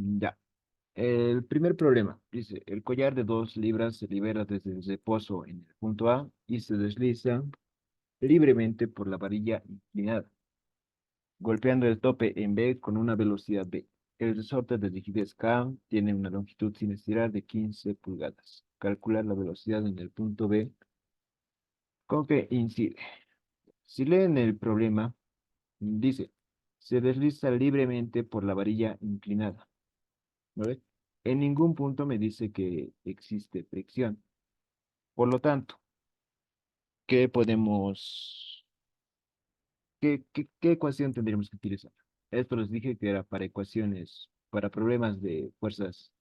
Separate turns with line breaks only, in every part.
Ya. El primer problema dice, el collar de 2 libras se libera desde el reposo en el punto A y se desliza libremente por la varilla inclinada, golpeando el tope en B con una velocidad B. El resorte de rigidez K tiene una longitud sin estirar de 15 pulgadas. Calcular la velocidad en el punto B con que incide. Si leen el problema, dice, se desliza libremente por la varilla inclinada. ¿No ve? En ningún punto me dice que existe fricción. Por lo tanto, ¿qué podemos, qué ecuación tendríamos que utilizar? Esto les dije que era para ecuaciones, para problemas de fuerzas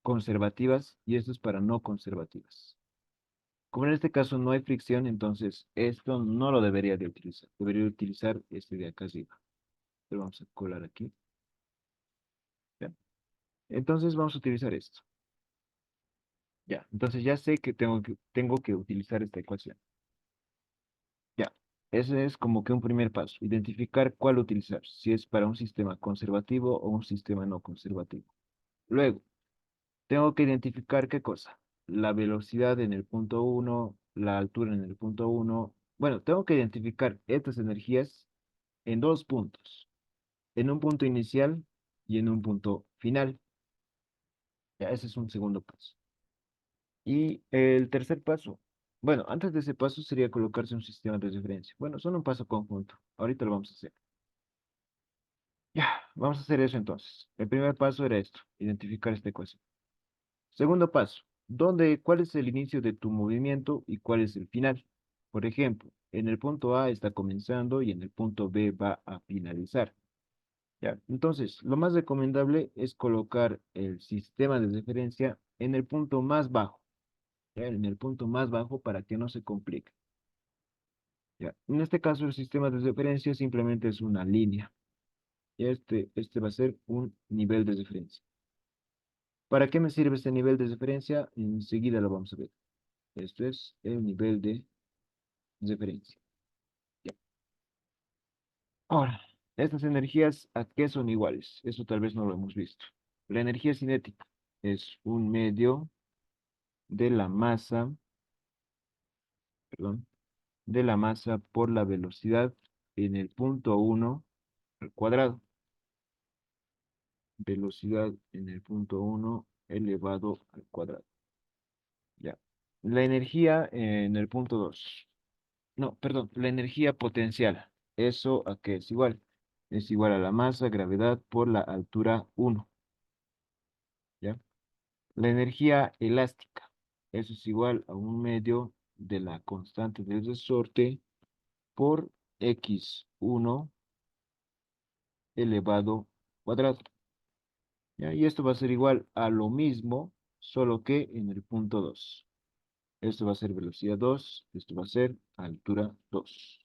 conservativas y esto es para no conservativas. Como en este caso no hay fricción, entonces esto no lo debería de utilizar. Debería utilizar este de acá arriba. Lo vamos a colar aquí. ¿Ya? Entonces vamos a utilizar esto. Ya, entonces ya sé que tengo que utilizar esta ecuación. Ya, ese es como que un primer paso, identificar cuál utilizar, si es para un sistema conservativo o un sistema no conservativo. Luego, tengo que identificar qué cosa, la velocidad en el punto uno, la altura en el punto uno. Bueno, tengo que identificar estas energías en 2 puntos, en un punto inicial y en un punto final. Ya, ese es un segundo paso. Y el tercer paso, bueno, antes de ese paso sería colocarse un sistema de referencia. Bueno, son un paso conjunto. Ahorita lo vamos a hacer. Ya, vamos a hacer eso entonces. El primer paso era esto, identificar esta ecuación. Segundo paso, cuál es el inicio de tu movimiento y cuál es el final? Por ejemplo, en el punto A está comenzando y en el punto B va a finalizar. Ya, entonces, lo más recomendable es colocar el sistema de referencia en el punto más bajo, ¿ya? En el punto más bajo para que no se complique. Ya, en este caso, el sistema de referencia simplemente es una línea. Y este va a ser un nivel de referencia. ¿Para qué me sirve este nivel de referencia? Enseguida lo vamos a ver. Esto es el nivel de referencia. Ya. Ahora, estas energías, ¿a qué son iguales? Eso tal vez no lo hemos visto. La energía cinética es un medio de la masa, perdón, de la masa por la velocidad en el punto uno al cuadrado. Velocidad en el punto uno elevado al cuadrado. Ya. La energía en el punto 2. No, perdón, la energía potencial. ¿Eso a qué es igual? Es igual a la masa, gravedad por la altura uno. ¿Ya? La energía elástica. Eso es igual a un medio de la constante del resorte por x1 elevado cuadrado. ¿Ya? Y esto va a ser igual a lo mismo, solo que en el punto 2. Esto va a ser velocidad 2, esto va a ser altura 2.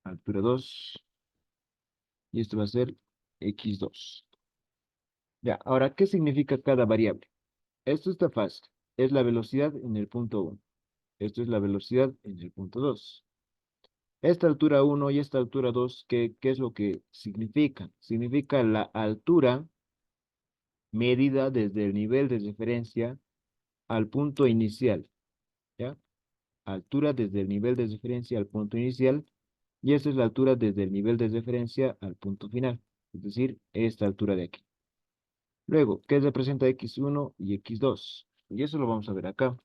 Altura 2 y esto va a ser x2. Ya, ahora, ¿qué significa cada variable? Esto está fácil. Es la velocidad en el punto uno. Esto es la velocidad en el punto 2. Esta altura uno y esta altura 2, ¿qué es lo que significa? Significa la altura medida desde el nivel de referencia al punto inicial. ¿Ya? Altura desde el nivel de referencia al punto inicial. Y esta es la altura desde el nivel de referencia al punto final. Es decir, esta altura de aquí. Luego, ¿qué representa x1 y x2? Y eso lo vamos a ver acá.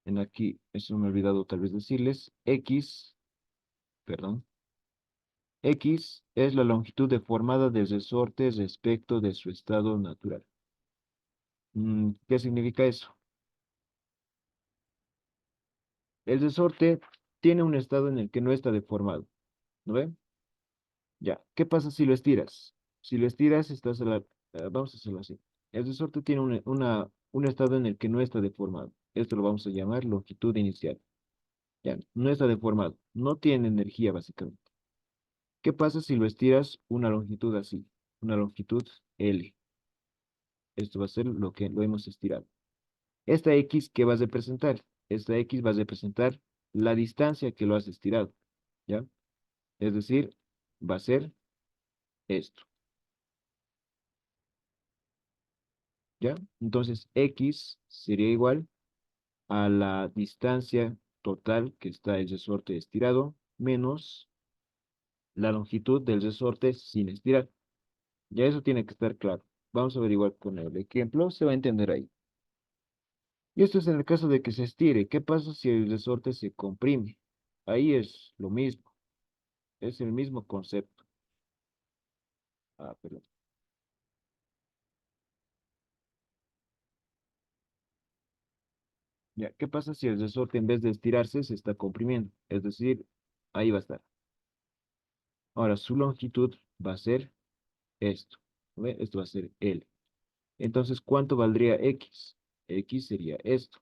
En aquí, eso me he olvidado tal vez decirles. Perdón. X es la longitud deformada del resorte respecto de su estado natural. ¿Qué significa eso? El resorte tiene un estado en el que no está deformado. ¿No ve? Ya. ¿Qué pasa si lo estiras? Si lo estiras, vamos a hacerlo así. El resorte tiene un estado en el que no está deformado. Esto lo vamos a llamar longitud inicial. Ya, no está deformado. No tiene energía, básicamente. ¿Qué pasa si lo estiras una longitud así? Una longitud L. Esto va a ser lo que lo hemos estirado. Esta X, ¿qué va a representar? Esta X va a representar la distancia que lo has estirado. ¿Ya? Es decir, va a ser esto, ¿ya? Entonces, X sería igual a la distancia total que está el resorte estirado menos la longitud del resorte sin estirar. Ya eso tiene que estar claro. Vamos a averiguar con el ejemplo, se va a entender ahí. Y esto es en el caso de que se estire. ¿Qué pasa si el resorte se comprime? Ahí es lo mismo, es el mismo concepto. Ah, perdón. Ya, ¿qué pasa si el resorte en vez de estirarse se está comprimiendo? Es decir, ahí va a estar. Ahora, su longitud va a ser esto. ¿Ve? Esto va a ser L. Entonces, ¿cuánto valdría X? X sería esto.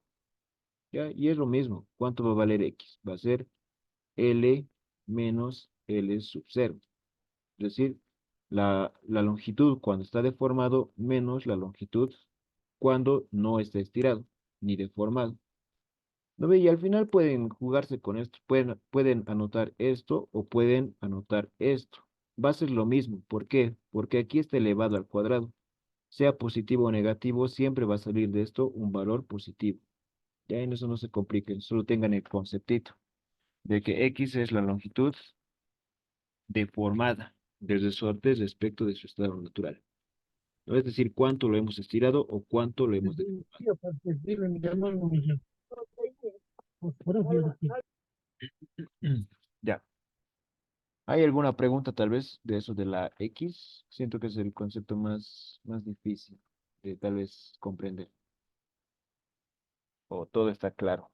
¿Ya? Y es lo mismo. ¿Cuánto va a valer X? Va a ser L menos L sub 0. Es decir, la longitud cuando está deformado menos la longitud cuando no está estirado ni deformado. ¿No ve? Y al final pueden jugarse con esto. Pueden anotar esto o pueden anotar esto. Va a ser lo mismo. ¿Por qué? Porque aquí está elevado al cuadrado. Sea positivo o negativo, siempre va a salir de esto un valor positivo. Ya en eso no se compliquen, solo tengan el conceptito de que X es la longitud deformada del resorte respecto de su estado natural. ¿No? Es decir, cuánto lo hemos estirado o cuánto lo hemos deformado. Ya. ¿Hay alguna pregunta tal vez de eso de la X? Siento que es el concepto más difícil de tal vez comprender. O todo está claro.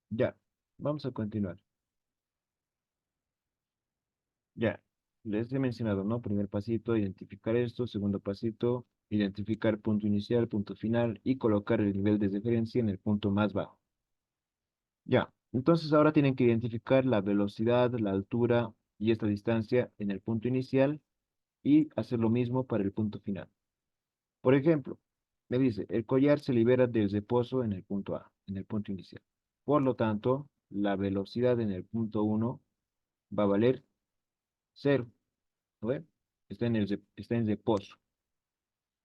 Ya, vamos a continuar. Ya, les he mencionado, ¿no? Primer pasito, identificar esto. Segundo pasito, identificar punto inicial, punto final y colocar el nivel de referencia en el punto más bajo. Ya, entonces ahora tienen que identificar la velocidad, la altura y esta distancia en el punto inicial y hacer lo mismo para el punto final. Por ejemplo, me dice, el collar se libera del reposo en el punto A, en el punto inicial. Por lo tanto, la velocidad en el punto uno va a valer cero. ¿No ve? Está en reposo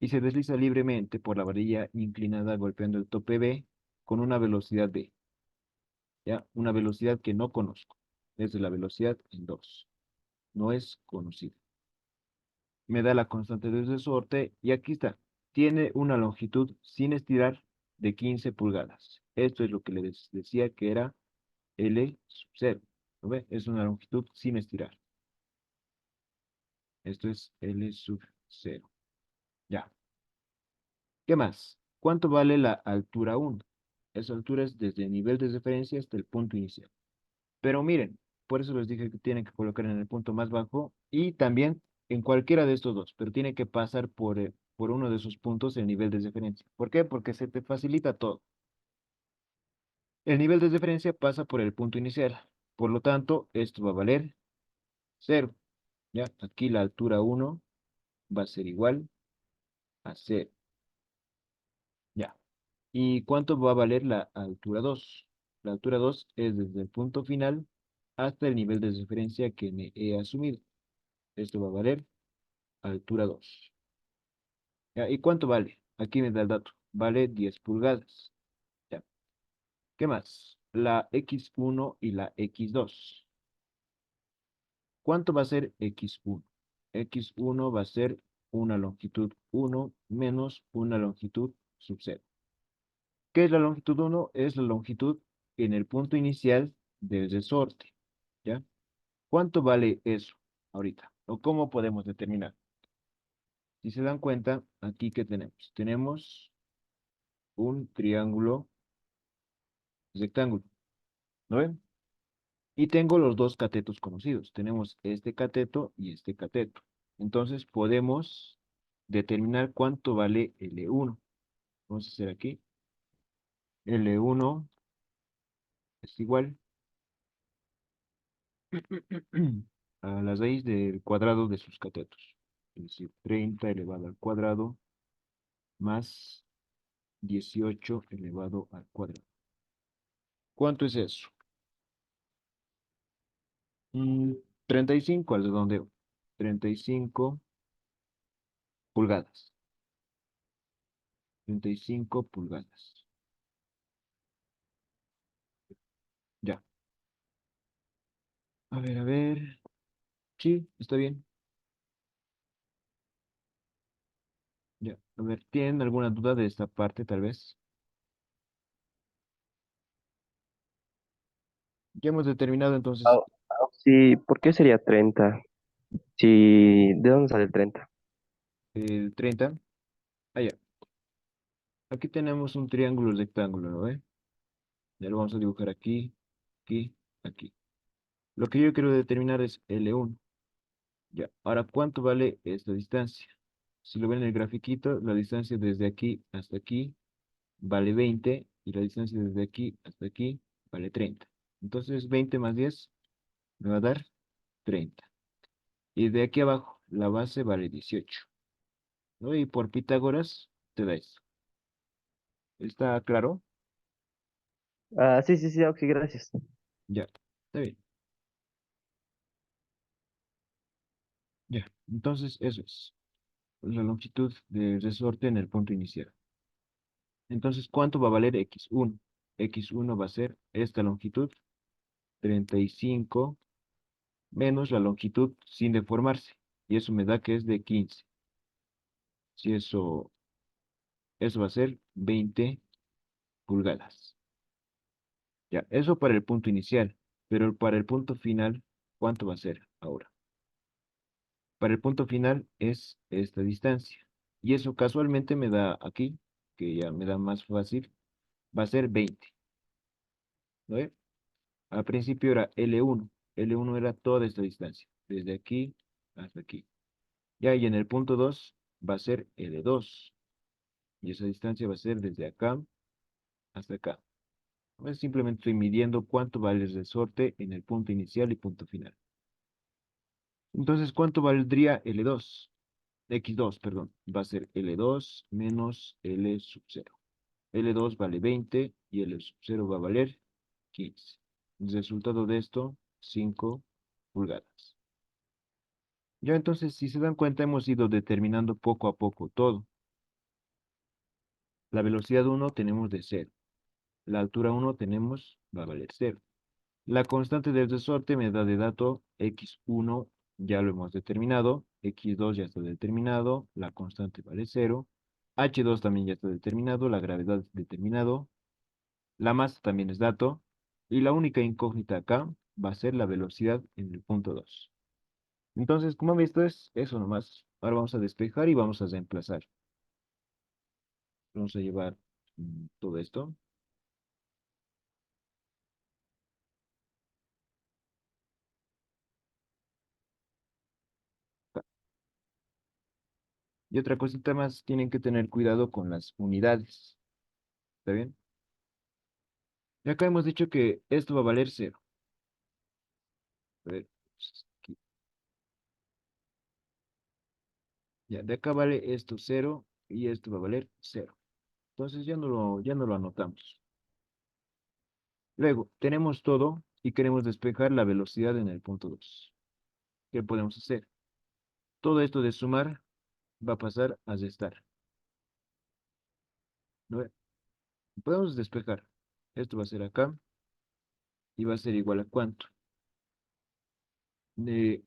y se desliza libremente por la varilla inclinada golpeando el tope B con una velocidad B, ¿ya? Una velocidad que no conozco. Es de la velocidad en 2. No es conocida. Me da la constante de resorte y aquí está. Tiene una longitud sin estirar de 15 pulgadas. Esto es lo que les decía que era L sub 0. ¿No ve? Es una longitud sin estirar. Esto es L sub 0. Ya. ¿Qué más? ¿Cuánto vale la altura 1? Esa altura es desde el nivel de referencia hasta el punto inicial. Pero miren, por eso les dije que tienen que colocar en el punto más bajo y también en cualquiera de estos dos, pero tiene que pasar por uno de esos puntos el nivel de referencia. ¿Por qué? Porque se te facilita todo. El nivel de referencia pasa por el punto inicial. Por lo tanto, esto va a valer cero. ¿Ya? Aquí la altura 1 va a ser igual a cero. ¿Ya? ¿Y cuánto va a valer la altura 2? La altura 2 es desde el punto final hasta el nivel de referencia que me he asumido. Esto va a valer altura 2. ¿Ya? ¿Y cuánto vale? Aquí me da el dato. Vale 10 pulgadas. ¿Ya? ¿Qué más? La X1 y la X2. ¿Cuánto va a ser X1? X1 va a ser una longitud 1 menos una longitud sub 0. ¿Qué es la longitud 1? Es la longitud en el punto inicial del resorte. ¿Ya? ¿Cuánto vale eso ahorita? ¿O cómo podemos determinar? Si se dan cuenta, aquí ¿qué tenemos? Tenemos un triángulo rectángulo, ¿no ven? Y tengo los dos catetos conocidos. Tenemos este cateto y este cateto. Entonces podemos determinar cuánto vale L1. Vamos a hacer aquí. L1 es igual A la raíz del cuadrado de sus catetos. Es decir, 30 elevado al cuadrado más 18 elevado al cuadrado. ¿Cuánto es eso? Mm, 35 al redondeo. 35 pulgadas. 35 pulgadas. Ya. A ver, a ver. Sí, está bien. Ya. A ver, ¿tienen alguna duda de esta parte, tal vez? Ya hemos determinado entonces
Ah, sí, ¿por qué sería 30? Sí, ¿de dónde sale el 30?
el 30. Ah, ya. Aquí tenemos un triángulo rectángulo, ¿no ve? Ya lo vamos a dibujar aquí, aquí, aquí. Lo que yo quiero determinar es L1. Ya. Ahora, ¿cuánto vale esta distancia? Si lo ven en el grafiquito, la distancia desde aquí hasta aquí vale 20 y la distancia desde aquí hasta aquí vale 30. Entonces, 20 más 10 me va a dar 30. Y de aquí abajo, la base vale 18, ¿no? Y por Pitágoras te da esto. ¿Está claro?
Ah, sí, sí, sí, ok, gracias.
Ya, está bien. Ya, entonces eso es la longitud del resorte en el punto inicial. Entonces, ¿cuánto va a valer x1? X1 va a ser esta longitud, 35 menos la longitud sin deformarse. Y eso me da que es de 15. Si eso va a ser 20 pulgadas. Ya, eso para el punto inicial. Pero para el punto final, ¿cuánto va a ser ahora? Para el punto final es esta distancia. Y eso casualmente me da aquí, que ya me da más fácil, va a ser 20. ¿No ve? Al principio era L1. L1 era toda esta distancia, desde aquí hasta aquí. Ya, y en el punto 2 va a ser L2. Y esa distancia va a ser desde acá hasta acá. Pues simplemente estoy midiendo cuánto vale el resorte en el punto inicial y punto final. Entonces, ¿cuánto valdría L2? X2, perdón. Va a ser L2 menos L sub 0. L2 vale 20 y L sub 0 va a valer 15. El resultado de esto, 5 pulgadas. Ya entonces, si se dan cuenta, hemos ido determinando poco a poco todo. La velocidad 1 tenemos de 0. La altura 1 tenemos, va a valer 0. La constante del resorte me da de dato x1, ya lo hemos determinado, x2 ya está determinado, la constante vale 0, h2 también ya está determinado, la gravedad es determinado, la masa también es dato, y la única incógnita acá va a ser la velocidad en el punto 2. Entonces, como han visto, es eso nomás. Ahora vamos a despejar y vamos a reemplazar. Vamos a llevar todo esto. Y otra cosita más, tienen que tener cuidado con las unidades. ¿Está bien? Y acá hemos dicho que esto va a valer 0. A ver, pues, aquí. Ya, de acá vale esto 0 y esto va a valer 0. Entonces ya no lo anotamos. Luego, tenemos todo y queremos despejar la velocidad en el punto 2. ¿Qué podemos hacer? Todo esto de sumar va a pasar a restar. ¿No ve? Podemos despejar. Esto va a ser acá y va a ser igual a cuánto.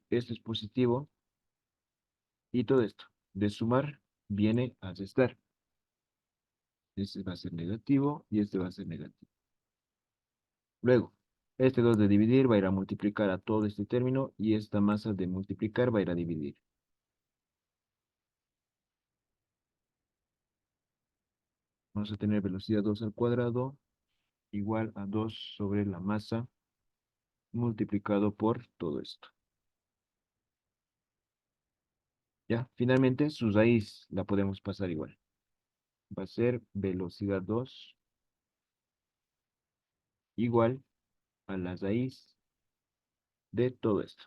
Esto es positivo y todo esto de sumar viene a restar. Este va a ser negativo y este va a ser negativo. Luego, este 2 de dividir va a ir a multiplicar a todo este término y esta masa de multiplicar va a ir a dividir. Vamos a tener velocidad 2 al cuadrado igual a 2 sobre la masa multiplicado por todo esto. Ya, finalmente su raíz la podemos pasar igual. Va a ser velocidad 2 igual a la raíz de todo esto.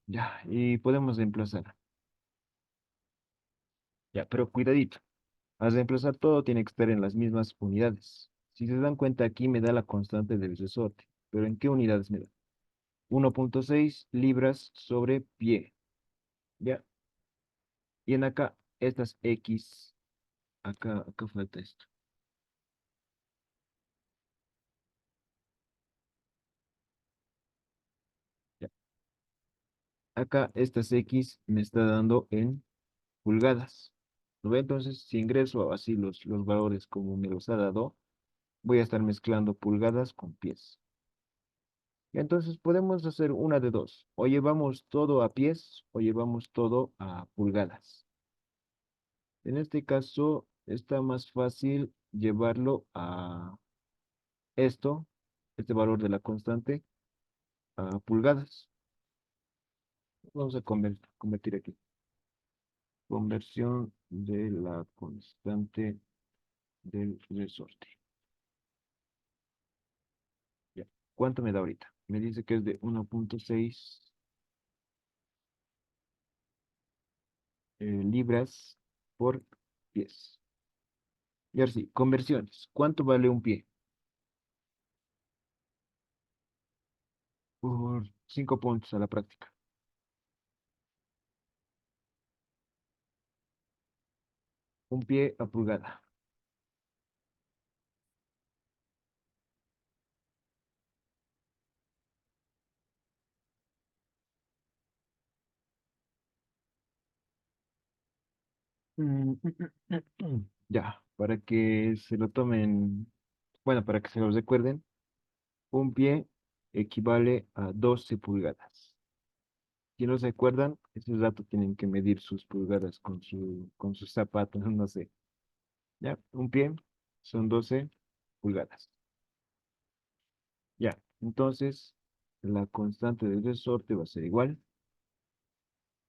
Ya, y podemos reemplazar. Ya, pero cuidadito. Al reemplazar todo tiene que estar en las mismas unidades. Si se dan cuenta, aquí me da la constante del resorte. ¿Pero en qué unidades me da? 1,6 libras sobre pie. ¿Ya? Y en acá, estas X, acá falta esto. ¿Ya? Acá, estas X me está dando en pulgadas. ¿Lo ve? Entonces, si ingreso así los valores como me los ha dado, voy a estar mezclando pulgadas con pies. Entonces podemos hacer una de dos. O llevamos todo a pies o llevamos todo a pulgadas. En este caso está más fácil llevarlo a esto, este valor de la constante, a pulgadas. Vamos a convertir aquí. Conversión de la constante del resorte. Ya. ¿Cuánto me da ahorita? Me dice que es de 1,6 libras por pies. Y ahora sí, conversiones. ¿Cuánto vale un pie? Por 5 puntos a la práctica. Un pie a pulgada. Mm, Ya, para que se lo tomen, bueno, para que se los recuerden, un pie equivale a 12 pulgadas. Si no se acuerdan, ese rato tienen que medir sus pulgadas con sus zapatos, no sé. Ya, un pie son 12 pulgadas. Ya, entonces la constante del resorte va a ser igual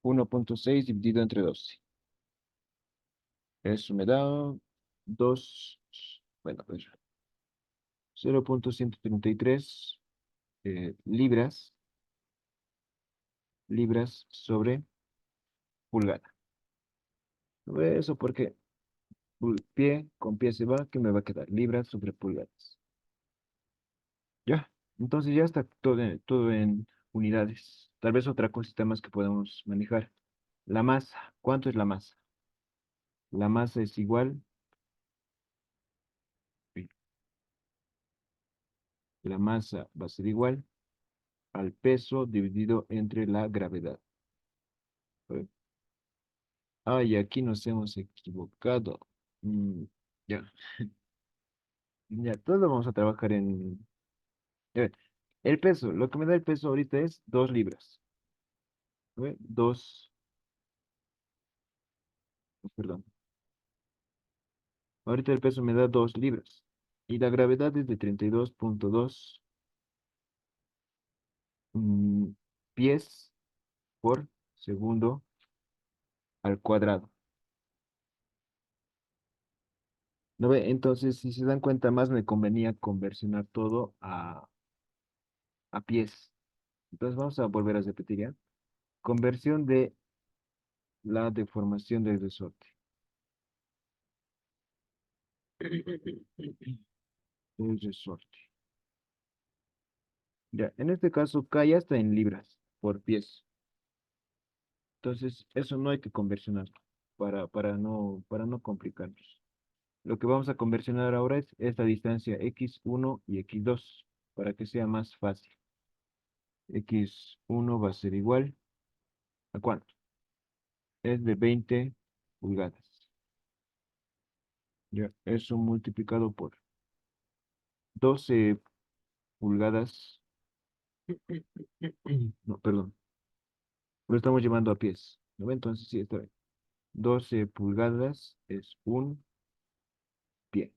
1,6 dividido entre 12. Eso me da 2, bueno, pues 0,133 libras sobre pulgada. Eso porque pie con pie se va, ¿qué me va a quedar? Libras sobre pulgadas. Ya, entonces ya está todo en unidades. Tal vez otra cosita más que podemos manejar. La masa. ¿Cuánto es la masa? La masa es igual, uy, la masa va a ser igual al peso dividido entre la gravedad. ¿Eh? Ay, aquí nos hemos equivocado. Mm, ya, ya, todo vamos a trabajar en... a ver, el peso, lo que me da el peso ahorita es 2 libras. ¿Ve? 2, perdón. Ahorita el peso me da 2 libras. Y la gravedad es de 32,2 mm, pies por segundo al cuadrado. ¿No ve? Entonces, si se dan cuenta, más me convenía conversionar todo a pies. Entonces, vamos a volver a repetir ya. Conversión de la deformación del resorte. El resorte. Ya, en este caso, cae hasta en libras por pies. Entonces, eso no hay que conversionarlo para no complicarnos. Lo que vamos a conversionar ahora es esta distancia x1 y x2 para que sea más fácil. X1 va a ser igual ¿a cuánto? Es de 20 pulgadas. Ya, eso multiplicado por 12 pulgadas. No, perdón, lo estamos llevando a pies. ¿No ve? Entonces sí, está bien. 12 pulgadas es un pie.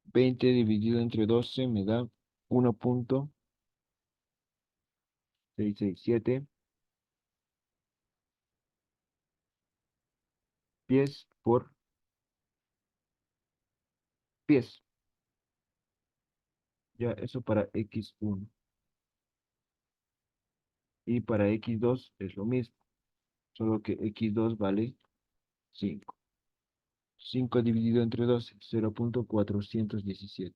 20 dividido entre 12 me da 1,667 pies por pies. Ya, eso para x1. Y para x2 es lo mismo, solo que x2 vale 5. 5 dividido entre 12, 0.417.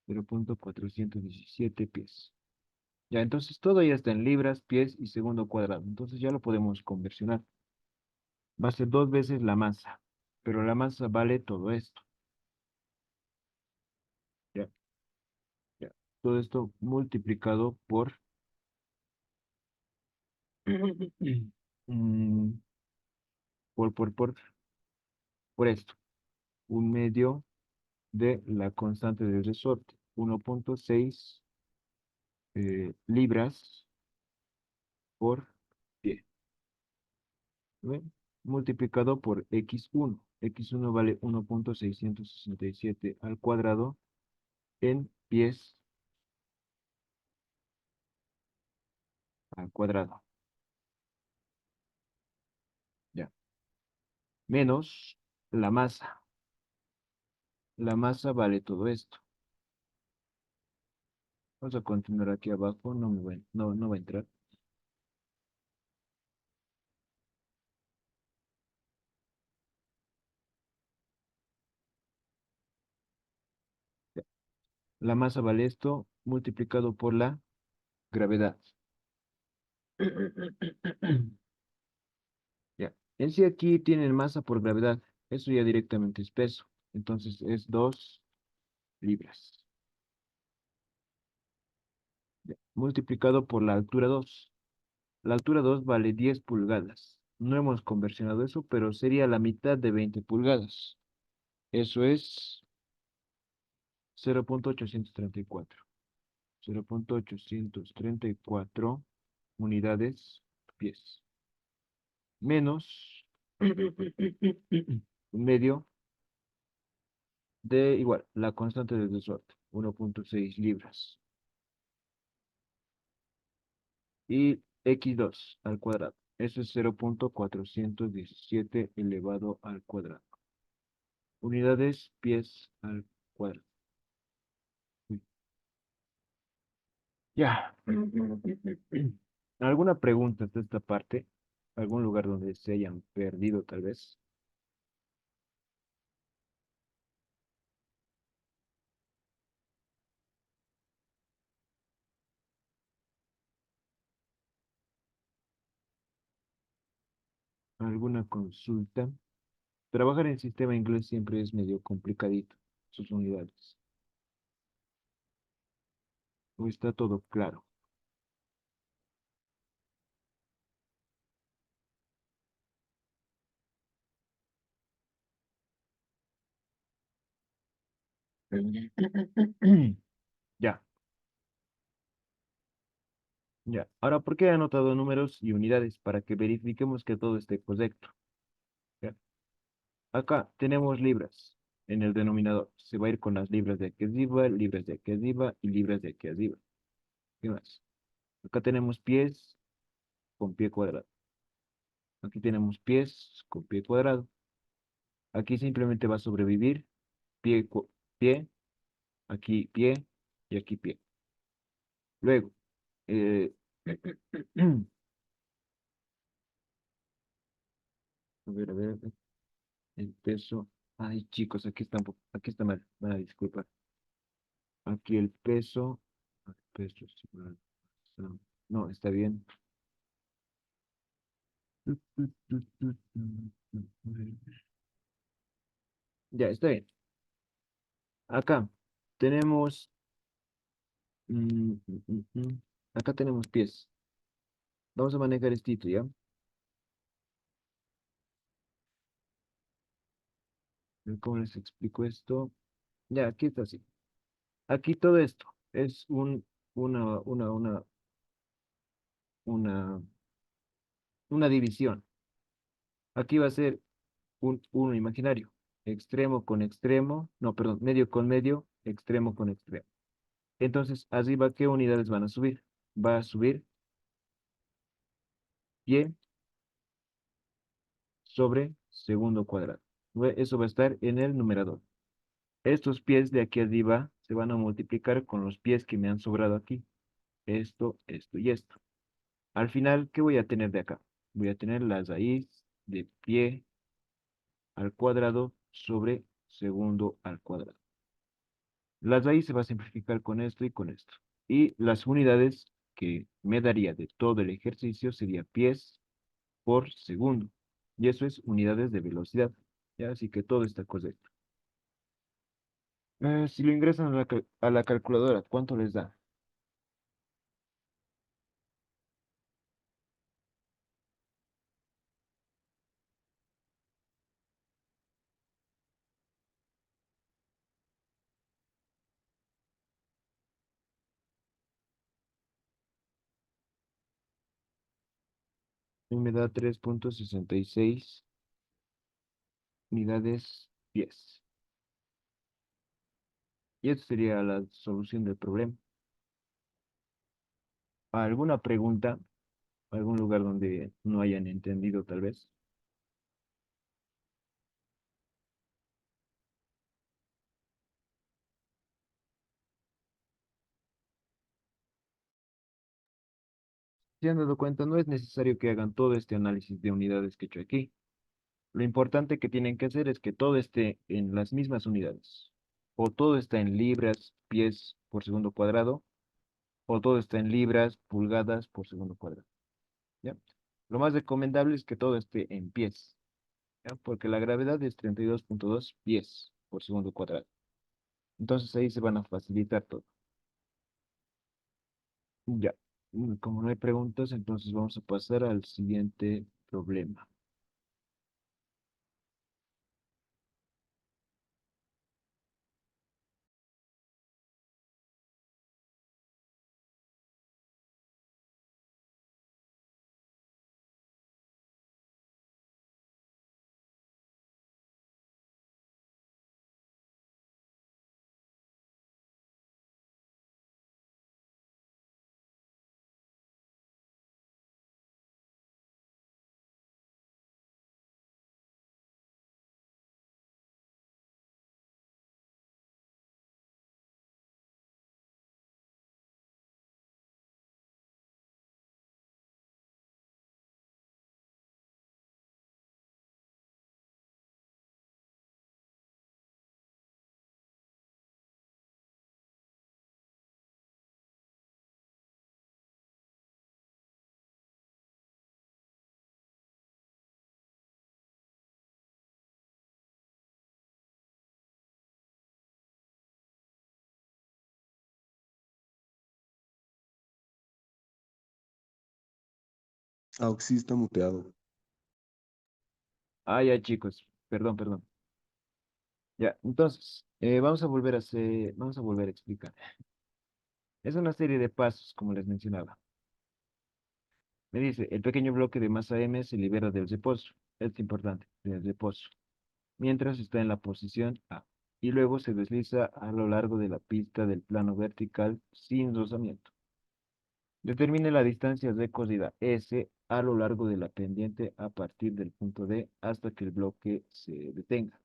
0.417 pies. Ya, entonces todo ya está en libras, pies y segundo cuadrado. Entonces ya lo podemos conversionar. Va a ser 2 veces la masa, pero la masa vale todo esto. Ya, ya. Todo esto multiplicado por, mm, por esto. 1/2 de la constante del resorte. 1.6 libras por pie. ¿Ve? Multiplicado por x1. X1 vale 1.667 al cuadrado en pies al cuadrado. Ya. Menos la masa. La masa vale todo esto. Vamos a continuar aquí abajo. No va a entrar. Ya. La masa vale esto multiplicado por la gravedad. Ya. En sí aquí tienen masa por gravedad. Eso ya directamente es peso. Entonces es 2 libras. Ya. Multiplicado por la altura 2. La altura 2 vale 10 pulgadas. No hemos conversionado eso, pero sería la mitad de 20 pulgadas. Eso es 0.834. 0.834 unidades pies. Menos un medio de igual, la constante de resorte, 1.6 libras. Y x2 al cuadrado. Eso es 0.417 elevado al cuadrado. Unidades pies al cuadrado. Uy, ya. ¿Alguna pregunta de esta parte? ¿Algún lugar donde se hayan perdido tal vez? ¿Alguna consulta? Trabajar en sistema inglés siempre es medio complicadito, sus unidades. ¿O está todo claro? Ya, ya. Ahora, ¿por qué he anotado números y unidades? Para que verifiquemos que todo esté correcto. ¿Ya? Acá tenemos libras en el denominador. Se va a ir con las libras de aquí arriba, libras de aquí arriba y libras de aquí arriba. ¿Qué más? Acá tenemos pies con pie cuadrado. Aquí tenemos pies con pie cuadrado. Aquí simplemente va a sobrevivir pie, pie, aquí pie y aquí pie. Luego, eh, a ver, el peso. Ay, chicos, aquí está mal. Ah, disculpa. Aquí el peso. Peso es igual no, está bien. Ya, está bien. Acá tenemos. mm, mm, Acá tenemos pies. Vamos a manejar esto, ¿ya? ¿Cómo les explico esto? Ya, aquí está así. Aquí todo esto es una, una, una, una, una división. Aquí va a ser un uno imaginario. Extremo con extremo, no, perdón, medio con medio, extremo con extremo. Entonces, arriba, ¿qué unidades van a subir? Va a subir pie sobre segundo cuadrado. Eso va a estar en el numerador. Estos pies de aquí arriba se van a multiplicar con los pies que me han sobrado aquí. Esto y esto. Al final, ¿qué voy a tener de acá? Voy a tener la raíz de pie al cuadrado sobre segundo al cuadrado. La raíz se va a simplificar con esto y con esto. Y las unidades que me daría de todo el ejercicio sería pies por segundo. Y eso es unidades de velocidad. ¿Ya? Así que todo está correcto. Si lo ingresan a a la calculadora, ¿cuánto les da? Y me da 3,66 unidades pies. Y esta sería la solución del problema. ¿Alguna pregunta? ¿Algún lugar donde no hayan entendido tal vez? Si han dado cuenta, no es necesario que hagan todo este análisis de unidades que he hecho aquí. Lo importante que tienen que hacer es que todo esté en las mismas unidades. O todo está en libras, pies por segundo cuadrado, o todo está en libras, pulgadas por segundo cuadrado. ¿Ya? Lo más recomendable es que todo esté en pies, ¿ya? Porque la gravedad es 32,2 pies por segundo cuadrado. Entonces ahí se van a facilitar todo. Ya. Como no hay preguntas, entonces vamos a pasar al siguiente problema.
Auxi está muteado.
Ah, ya chicos, perdón. Ya, entonces, vamos a volver a explicar. Es una serie de pasos, como les mencionaba. Me dice, el pequeño bloque de masa M se libera del reposo. Es importante, del reposo. Mientras está en la posición A. Y luego se desliza a lo largo de la pista del plano vertical sin rozamiento. Determine la distancia recorrida S a lo largo de la pendiente a partir del punto D hasta que el bloque se detenga.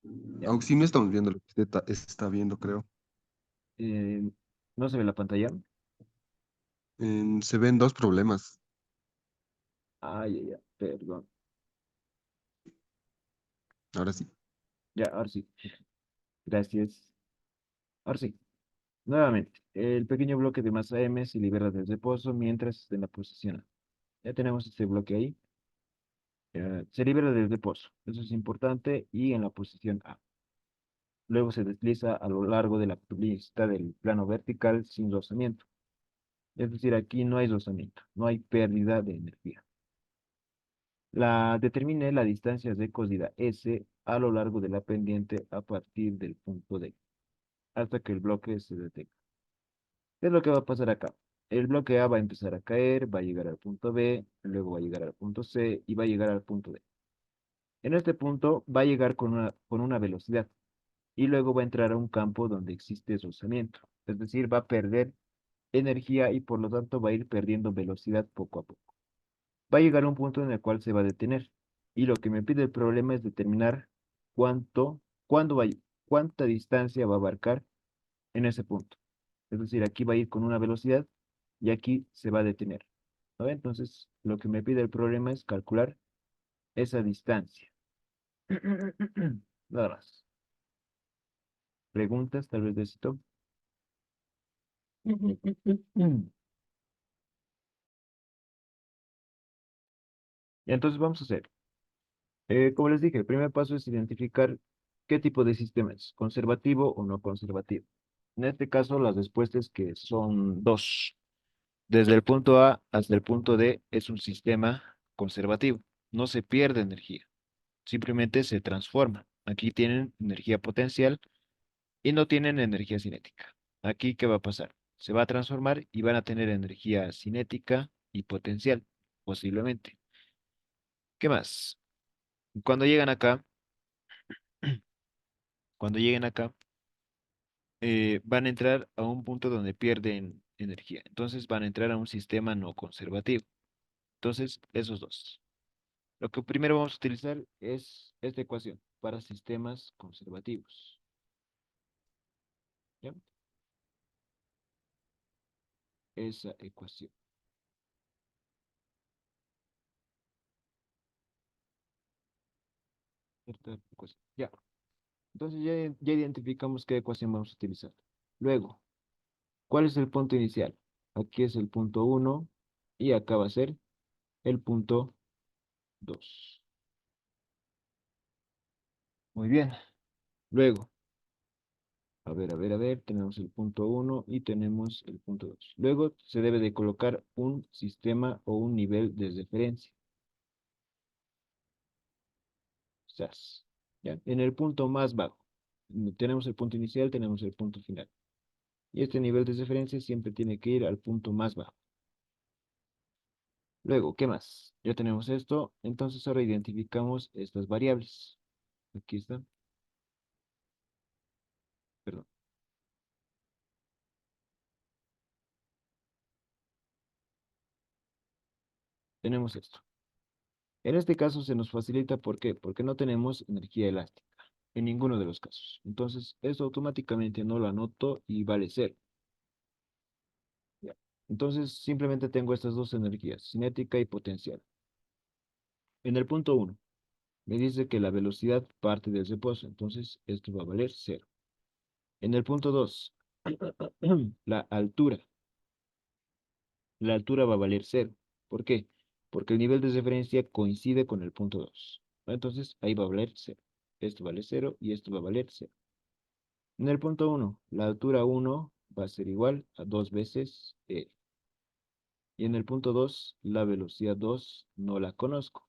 Ya.
Auxi no estamos viendo lo que usted está viendo, creo.
Eh, ¿No se ve la pantalla?
Se ven dos problemas.
Perdón.
Ahora sí.
Ya, ahora sí. Gracias. Ahora sí. Nuevamente, el pequeño bloque de masa M se libera del reposo mientras está en la posición A. Ya tenemos este bloque ahí. Se libera del reposo. Eso es importante. Y en la posición A. Luego se desliza a lo largo de la pista del plano vertical sin rozamiento. Es decir, aquí no hay rozamiento, no hay pérdida de energía. Determine la distancia recorrida S a lo largo de la pendiente a partir del punto D, hasta que el bloque se detenga. ¿Qué es lo que va a pasar acá? El bloque A va a empezar a caer, va a llegar al punto B, luego va a llegar al punto C y va a llegar al punto D. En este punto va a llegar con una velocidad y luego va a entrar a un campo donde existe rozamiento. Es decir, va a perder energía y por lo tanto va a ir perdiendo velocidad poco a poco. Va a llegar a un punto en el cual se va a detener. Y lo que me pide el problema es determinar cuánto, cuándo va, cuánta distancia va a abarcar en ese punto. Es decir, aquí va a ir con una velocidad y aquí se va a detener. ¿No ve? Entonces, lo que me pide el problema es calcular esa distancia. Nada más. Preguntas, tal vez de esto. Y entonces vamos a hacer. Como les dije, el primer paso es identificar qué tipo de sistema es, conservativo o no conservativo. En este caso, las respuestas que son dos. Desde el punto A hasta el punto D es un sistema conservativo. No se pierde energía, simplemente se transforma. Aquí tienen energía potencial y no tienen energía cinética. Aquí, ¿qué va a pasar? Se va a transformar y van a tener energía cinética y potencial, posiblemente. ¿Qué más? Cuando llegan acá, cuando lleguen acá, van a entrar a un punto donde pierden energía. Entonces van a entrar a un sistema no conservativo. Entonces, esos dos. Lo que primero vamos a utilizar es esta ecuación para sistemas conservativos. ¿Ya? Esa ecuación. Esta ecuación. Ya. Entonces ya identificamos qué ecuación vamos a utilizar. Luego, ¿cuál es el punto inicial? Aquí es el punto uno y acá va a ser el punto 2. Muy bien. Luego, a ver, tenemos el punto uno y tenemos el punto 2. Luego se debe de colocar un sistema o un nivel de referencia. SAS. ¿Ya? En el punto más bajo. Tenemos el punto inicial, tenemos el punto final. Y este nivel de referencia siempre tiene que ir al punto más bajo. Luego, ¿qué más? Ya tenemos esto, entonces ahora identificamos estas variables. Aquí está, perdón. Tenemos esto. En este caso se nos facilita, ¿por qué? Porque no tenemos energía elástica en ninguno de los casos. Entonces, esto automáticamente no lo anoto y vale cero. ¿Ya? Entonces, simplemente tengo estas dos energías, cinética y potencial. En el punto uno me dice que la velocidad parte del reposo, entonces esto va a valer cero. En el punto 2, la altura. La altura va a valer cero. ¿Por qué? Porque el nivel de referencia coincide con el punto 2. Entonces ahí va a valer cero. Esto vale cero y esto va a valer cero. En el punto uno, la altura uno va a ser igual a 2 veces E. Y en el punto 2, la velocidad 2 no la conozco.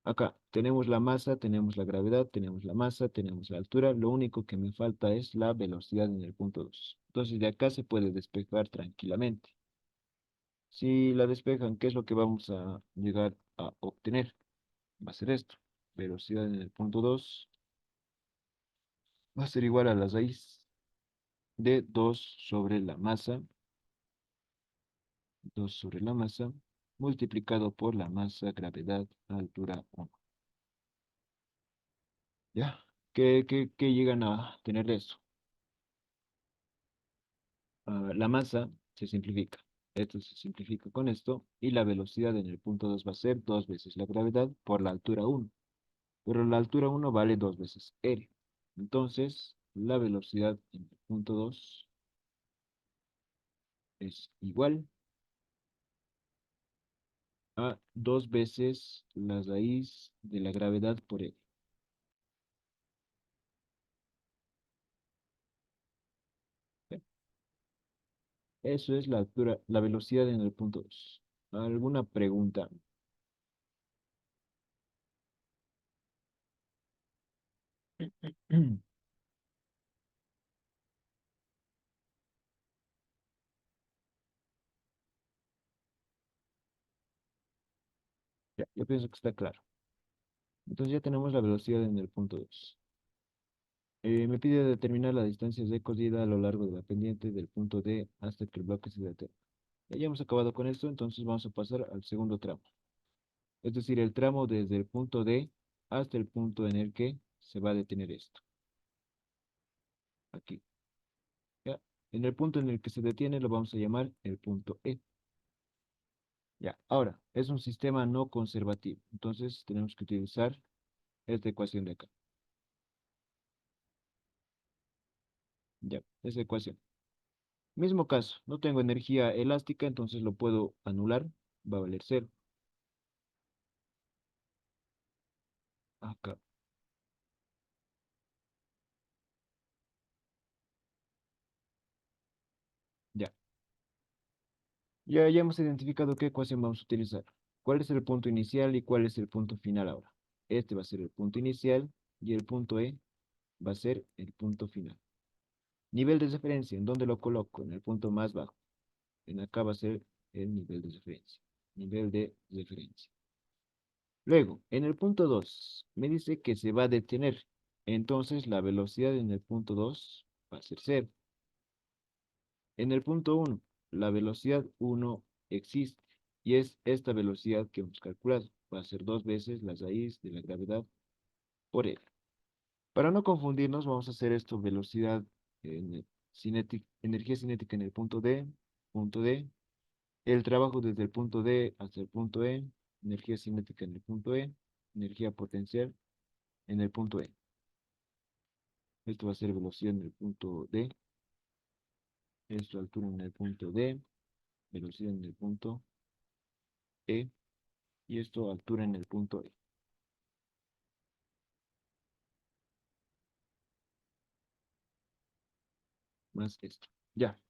Acá tenemos la masa, tenemos la gravedad, tenemos la masa, tenemos la altura. Lo único que me falta es la velocidad en el punto 2. Entonces de acá se puede despejar tranquilamente. Si la despejan, ¿qué es lo que vamos a llegar a obtener? Va a ser esto. Velocidad en el punto 2 va a ser igual a la raíz de 2 sobre la masa, 2 sobre la masa, multiplicado por la masa, gravedad, altura 1. ¿Ya? ¿Qué llegan a tener de eso? La masa se simplifica. Esto se simplifica con esto y la velocidad en el punto 2 va a ser 2 veces la gravedad por la altura 1. Pero la altura 1 vale 2 veces R. Entonces, la velocidad en el punto 2 es igual a 2 veces la raíz de la gravedad por R. ¿Ok? Eso es la altura, la velocidad en el punto 2. ¿Alguna pregunta? Ya, yo pienso que está claro. Entonces ya tenemos la velocidad en el punto 2. Me pide determinar la distancia recorrida a lo largo de la pendiente del punto D hasta que el bloque se detenga. Ya hemos acabado con esto, entonces vamos a pasar al segundo tramo. Es decir, el tramo desde el punto D hasta el punto en el que se va a detener esto. aquí. ¿Ya? En el punto en el que se detiene lo vamos a llamar el punto E. Ya, ahora, es un sistema no conservativo. Entonces tenemos que utilizar esta ecuación de acá. Ya, esa ecuación. Mismo caso, no tengo energía elástica, entonces lo puedo anular. Va a valer cero. Acá. Ya. Ya hemos identificado qué ecuación vamos a utilizar. ¿Cuál es el punto inicial y cuál es el punto final ahora? Este va a ser el punto inicial y el punto E va a ser el punto final. Nivel de referencia, ¿en dónde lo coloco? En el punto más bajo. En acá va a ser el nivel de referencia. Nivel de referencia. Luego, en el punto 2 me dice que se va a detener. Entonces, la velocidad en el punto 2 va a ser cero. En el punto uno, la velocidad uno existe. Y es esta velocidad que hemos calculado. Va a ser 2 veces la raíz de la gravedad por L. Para no confundirnos, vamos a hacer esto velocidad, energía cinética en el punto D, el trabajo desde el punto D hasta el punto E, energía cinética en el punto E, energía potencial en el punto E. Esto va a ser velocidad en el punto D, esto altura en el punto D, velocidad en el punto E, y esto altura en el punto E, más esto. Ya.